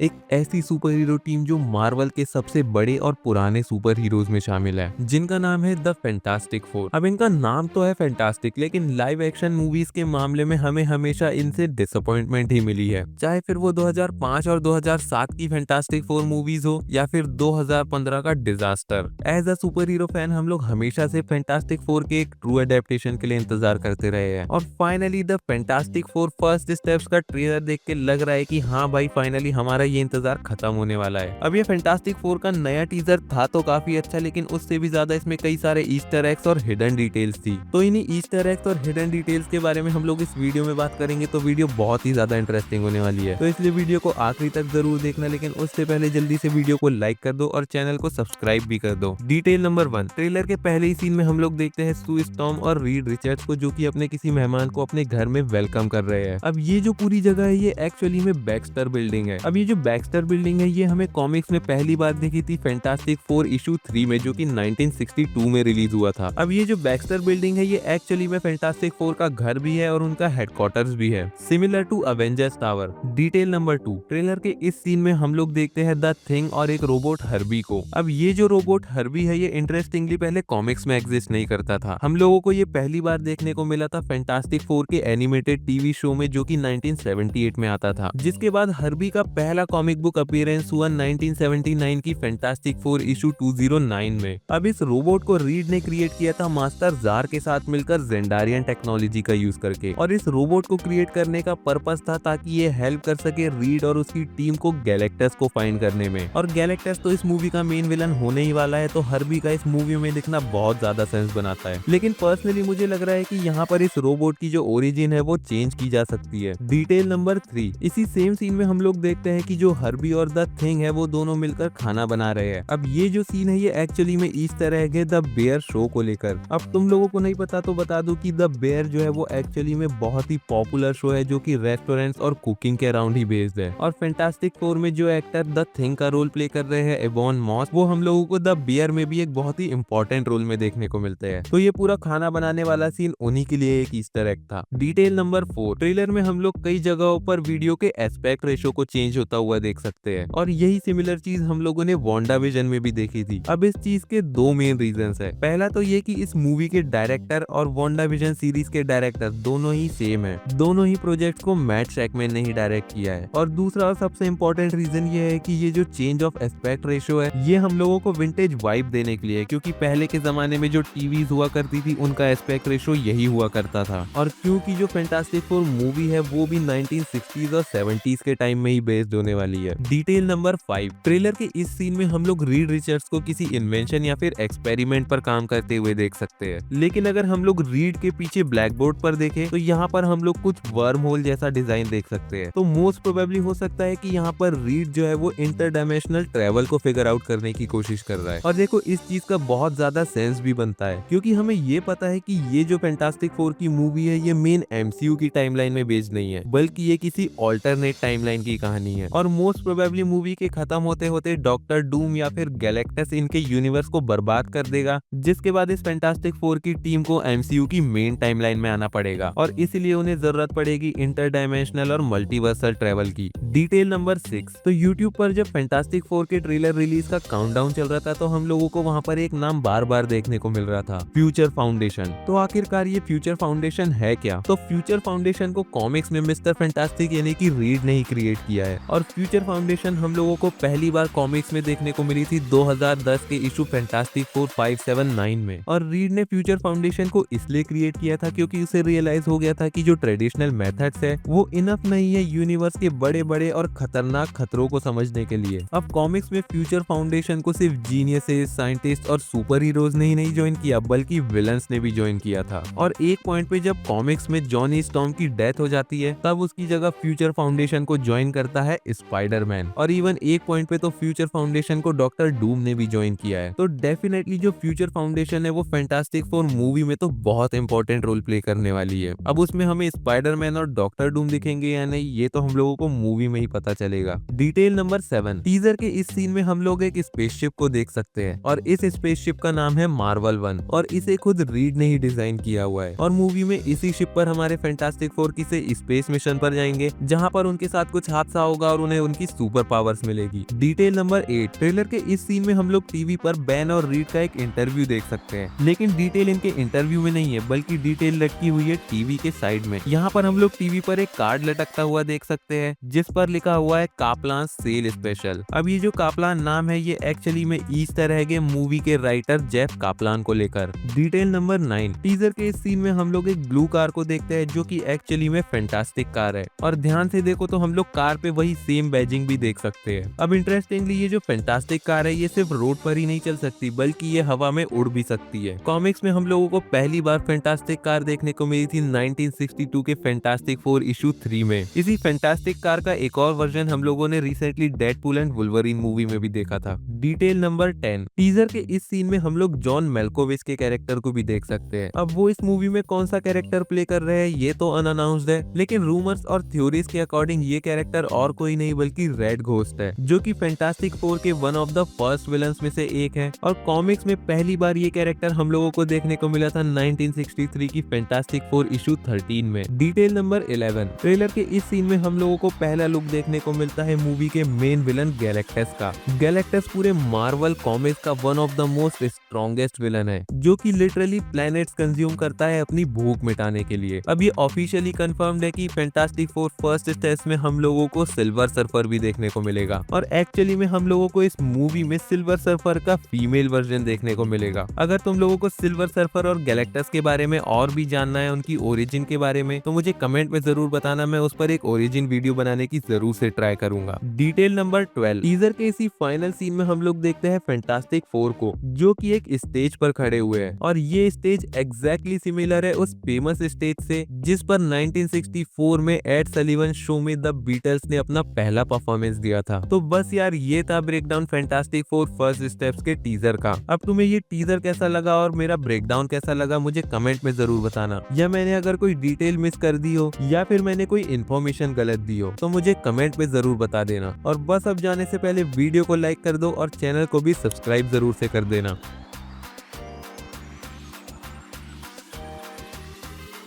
एक ऐसी super hero team जो मार्वल के सबसे बड़े और पुराने सुपर हीरोज में शामिल है, जिनका नाम है द फैंटास्टिक फोर। अब इनका नाम तो है फैंटास्टिक, लेकिन लाइव एक्शन मूवीज के मामले में हमें हमेशा इनसे डिसअपॉइंटमेंट ही मिली है। चाहे फिर वो 2005 और 2007 की फैंटास्टिक फोर मूवीज हो या फिर 2015 का disaster. As a super hero fan हम लोग हमेशा से फैंटास्टिक फोर के एक ट्रू अडेप्टेशन के लिए इंतजार करते रहे हैं, और finally the fantastic four first steps का ट्रेलर देख के लग रहा है कि हाँ भाई, फाइनली हमारा ये इंतजार खत्म होने वाला है। अब ये फैंटास्टिक फोर का नया टीजर था तो काफी अच्छा, लेकिन उससे भी ज्यादा इसमें कई सारे ईस्टर एग्स और हिडन डिटेल्स थी। तो इन्हीं ईस्टर एग्स और हिडन डिटेल्स के बारे में हम लोग इस वीडियो में बात करेंगे, तो वीडियो बहुत ही ज्यादा इंटरेस्टिंग होने वाली है। तो इसलिए वीडियो को आखिरी तक जरूर देखना, लेकिन उससे पहले जल्दी से वीडियो को लाइक कर दो और चैनल को सब्सक्राइब भी कर दो। डिटेल नंबर 1, ट्रेलर के पहले ही सीन में हम लोग देखते हैं सू स्टॉर्म और रीड रिचर्ड्स को, जो कि अपने किसी मेहमान को अपने घर में वेलकम कर रहे हैं। अब ये जो पूरी जगह है ये एक्चुअली में बैक्स्टर बिल्डिंग है। अब ये जो बैक्स्टर बिल्डिंग है ये हमें कॉमिक्स में पहली बार देखी थी फैंटास्टिक फोर इशू 3 में, जो कि 1962 में रिलीज हुआ था। अब ये जो बैक्स्टर बिल्डिंग है ये एक्चुअली में फैंटास्टिक फोर का घर भी है और उनका हेडक्वार्टर्स भी है, similar to Avengers tower. Detail number 2, trailer के इस सीन में हम लोग देखते हैं द थिंग और एक रोबोट हर्बी को। अब ये जो रोबोट हर्बी है ये इंटरेस्टिंगली पहले कॉमिक्स में एग्जिस्ट नहीं करता था। हम लोगों को ये पहली बार देखने को मिला था फैंटास्टिक फोर के एनिमेटेड टीवी शो में, जो कि 1978 में आता था। जिसके बाद हर्बी का पहला कॉमिक बुक अपीयरेंस हुआ 1979 की फैंटास्टिक फोर इशू 209 में। अब इस रोबोट को रीड ने क्रिएट किया था मास्टर जार के साथ मिलकर जेंडारियन टेक्नोलॉजी का यूज करके, और इस रोबोट को क्रिएट करने का पर्पस था ताकि ये हेल्प कर सके रीड और उसकी टीम को गैलेक्टस को फाइंड करने में। और गैलेक्टस तो इस मूवी का मेन विलन होने ही वाला है, तो हर्बी का इस मूवी में दिखना बहुत ज्यादा सेंस बनाता है। लेकिन पर्सनली मुझे लग रहा है कि यहाँ पर इस रोबोट की जो ओरिजिन है वो चेंज की जा सकती है। डिटेल नंबर 3, इसी सेम सीन में हम लोग देखते हैं कि जो हर्बी और द थिंग है वो दोनों मिलकर खाना बना रहे हैं। अब ये जो सीन है ये एक्चुअली में ईस्टर एग है द बेयर शो को लेकर। अब तुम लोगों को नहीं पता तो बता दूं कि द बेयर जो है वो एक्चुअली में बहुत ही पॉपुलर शो है, जो कि रेस्टोरेंट्स और कुकिंग के अराउंड ही बेस्ड है। और फैंटास्टिक फोर में जो एक्टर द थिंग का रोल प्ले कर रहे हैं एबॉन मॉस, वो हम लोगों को द बेयर में भी एक बहुत ही इंपॉर्टेंट रोल में देखने को मिलते हैं। तो ये पूरा खाना बनाने वाला सीन उन्हीं के लिए एक ईस्टर एग था। डिटेल नंबर 4, ट्रेलर में हम लोग कई जगहों पर वीडियो के एस्पेक्ट रेशो को चेंज होता हुआ देख सकते हैं, और यही सिमिलर चीज हम लोगों ने वांडाविजन में भी देखी थी। अब इस चीज के दो मेन रीजंस है। पहला तो ये कि इस मूवी के डायरेक्टर और वांडाविजन सीरीज के डायरेक्टर दोनों ही सेम है, दोनों ही प्रोजेक्ट को मैट शैकमैन ने ही डायरेक्ट किया है। और दूसरा और सबसे इम्पोर्टेंट रीजन ये है कि ये जो चेंज ऑफ एस्पेक्ट रेशो है ये हम लोगों को विंटेज वाइब देने के लिए है, क्योंकि पहले के जमाने में जो टीवीज हुआ करती थी उनका एस्पेक्ट रेशो यही हुआ करता था। और क्योंकि जो फैंटास्टिक फोर मूवी है वो भी 1960s और 70s के टाइम में ही बेस्ड होने वाली है। डिटेल नंबर 5, ट्रेलर के इस सीन में हम लोग रीड रिचर्ड्स को किसी इन्वेंशन या फिर एक्सपेरिमेंट पर काम करते हुए देख सकते हैं, लेकिन अगर हम लोग रीड के पीछे ब्लैक बोर्ड पर देखें तो यहाँ पर हम लोग कुछ वर्म होल जैसा डिजाइन देख सकते हैं। तो मोस्ट प्रोबेबली हो सकता है कि यहाँ पर रीड जो है वो इंटरडायमेंशनल ट्रेवल को फिगर आउट करने की कोशिश कर रहा है। और देखो इस चीज का बहुत ज्यादा सेंस भी बनता है, क्योंकि हमें ये पता है कि ये जो फैंटास्टिक फोर की मूवी है ये मेन एमसीयू की टाइमलाइन में बेस्ड नहीं है, बल्कि ये किसी ऑल्टरनेट टाइमलाइन की कहानी है। और मोस्ट प्रोबेबली मूवी के खत्म होते होते डॉक्टर डूम या फिर गैलेक्टस इनके यूनिवर्स को बर्बाद कर देगा, जिसके बाद इस फैंटास्टिक फोर की टीम को एमसीयू की मेन टाइमलाइन में आना पड़ेगा, और इसीलिए उन्हें जरूरत पड़ेगी इंटरडायमेंशनल और मल्टीवर्सल ट्रेवल की। डिटेल नंबर 6, तो यूट्यूब पर जब फैंटास्टिक फोर के ट्रेलर रिलीज का काउंटडाउन चल रहा था तो हम लोगों को वहां पर एक नाम बार बार देखने को मिल रहा था, फ्यूचर फाउंडेशन। तो आखिरकार ये फ्यूचर फाउंडेशन है क्या? तो फ्यूचर फाउंडेशन को कॉमिक्स में मिस्टर फैंटास्टिक यानी कि रीड ने ही क्रिएट किया है, और फ्यूचर फाउंडेशन हम लोगों को पहली बार कॉमिक्स में देखने को मिली थी 2010 के इशू फैंटास्टिक फोर 579 में। और रीड ने फ्यूचर फाउंडेशन को इसलिए क्रिएट किया था क्योंकि उसे रियलाइज हो गया था कि जो ट्रेडिशनल मेथड्स है वो इनफ नहीं है यूनिवर्स के बड़े बड़े और खतरनाक खतरों को समझने के लिए। अब कॉमिक्स में फ्यूचर फाउंडेशन को सिर्फ जीनियसेस, साइंटिस्ट और सुपर हीरोज ने ही नहीं ज्वाइन किया, बल्कि विलन्स ने भी ज्वाइन किया था। और एक पॉइंट पे जब कॉमिक्स में जॉनी स्टॉर्म की डेथ हो जाती है तब उसकी जगह फ्यूचर फाउंडेशन को ज्वाइन करता है स्पाइडरमैन, और इवन एक पॉइंट पे तो फ्यूचर फाउंडेशन को डॉक्टर डूम ने भी ज्वाइन किया है। तो डेफिनेटली जो फ्यूचर फाउंडेशन है वो फैंटास्टिक फोर मूवी में तो बहुत इंपॉर्टेंट रोल प्ले करने वाली है। अब उसमें हमें स्पाइडरमैन और डॉक्टर डूम दिखेंगे या नहीं ये तो हम लोगों को मूवी में ही पता चलेगा। डिटेल नंबर 7, टीजर के इस सीन में हम लोग एक स्पेसशिप को देख सकते हैं, और इस स्पेसशिप का नाम है मार्वल 1, और इसे खुद रीड ने ही डिजाइन किया हुआ है। और मूवी में इसी शिप पर हमारे फैंटास्टिक फोर किसी स्पेस मिशन पर जाएंगे, जहां पर उनके साथ कुछ हादसा होगा और उन्हें उनकी सुपर पावर्स मिलेगी। डिटेल नंबर 8, ट्रेलर के इस सीन में हम लोग टीवी पर बैन और रीड का एक इंटरव्यू देख सकते हैं, लेकिन डिटेल इनके इंटरव्यू में नहीं है बल्कि डिटेल लटकी हुई है टीवी के साइड में। यहाँ पर हम लोग टीवी पर एक कार्ड लटकता हुआ देख सकते हैं जिस पर लिखा हुआ है कापलान सेल स्पेशल। अब ये जो कापलान नाम है ये एक्चुअली में ईस्टर एग है मूवी के राइटर जेफ कापलान को लेकर। डिटेल नंबर 9, टीजर के इस सीन में हम लोग एक ब्लू कार को देखते हैं जो कि एक्चुअली में फैंटास्टिक कार है, और ध्यान से देखो तो हम लोग कार पे वही सेम बैजिंग भी देख सकते हैं। अब इंटरेस्टिंगली ये जो फैंटास्टिक कार है ये सिर्फ रोड पर ही नहीं चल सकती बल्कि ये हवा में उड़ भी सकती है। कॉमिक्स में हम लोगों को पहली बार फैंटास्टिक कार देखने को मिली थी 1962 के फैंटास्टिक 4 इशू 3 में। इसी फैंटास्टिक कार का एक और वर्जन हम लोगों ने recently Deadpool and Wolverine movie में भी देखा था। डिटेल नंबर 10, टीजर के इस सीन में हम लोग जॉन मेल्कोविच के कैरेक्टर को भी देख सकते हैं। अब वो इस मूवी में कौन सा कैरेक्टर प्ले कर रहे हैं ये तो अनअनाउंस्ड है, लेकिन रूमर्स और थ्योरीज के अकॉर्डिंग ये कैरेक्टर और कोई नहीं बल्कि रेड घोस्ट है जो कि फैंटास्टिक 4 के one of the first villains में से एक है, और कॉमिक्स में पहली बार ये कैरेक्टर हम लोगों को देखने को मिला था 1963 की फैंटास्टिक 4 इशू 13 में। डिटेल नंबर 11, ट्रेलर के इस सीन में हम लोगों को पहला लुक देखने को मिलता है मूवी के मेन विलन गैलेक्टस का। गैलेक्टस पूरे मार्वल कॉमिक्स का one of the most strongest villain है जो कि लिटरली प्लैनेट्स कंज्यूम करता है अपनी भूख मिटाने के लिए। अब ये ऑफिशियली कंफर्म्ड है कि फैंटास्टिक 4 फर्स्ट स्टेज में हम लोगों को सिल्वर सर्फर भी देखने को मिलेगा, और एक्चुअली में हम लोगों को इस मूवी में सिल्वर सर्फर का फीमेल वर्जन देखने को मिलेगा। अगर तुम लोगों को सिल्वर सर्फर और गैलेक्टस के बारे में और भी जानना है, उनकी ओरिजिन के बारे में, तो मुझे कमेंट में जरूर बताना, मैं उस पर एक ओरिजिन वीडियो बनाने की जरूर से ट्राई करूंगा। डिटेल नंबर 12, टीजर के इसी फाइनल सीन में हम लोग देखते हैं फैंटास्टिक 4 को जो कि एक स्टेज पर खड़े हुए हैं, और ये स्टेज एग्जैक्टली सिमिलर है उस फेमस स्टेज से जिस पर 1964 में एड सलीवन शो में द बीटल्स ने अपना पहला परफॉर्मेंस दिया था। तो बस यार ये था ब्रेकडाउन फैंटास्टिक 4 फर्स्ट स्टेप्स के टीजर का। अब तुम्हें ये टीजर कैसा लगा और मेरा ब्रेकडाउन कैसा लगा मुझे कमेंट में जरूर बताना, या मैंने अगर कोई डिटेल मिस कर दी हो या फिर मैंने कोई इन्फॉर्मेशन गलत दी हो तो मुझे कमेंट में जरूर बता देना। और बस अब जाने से पहले वीडियो को लाइक कर दो और चैनल को भी सब्सक्राइब जरूर से कर देना।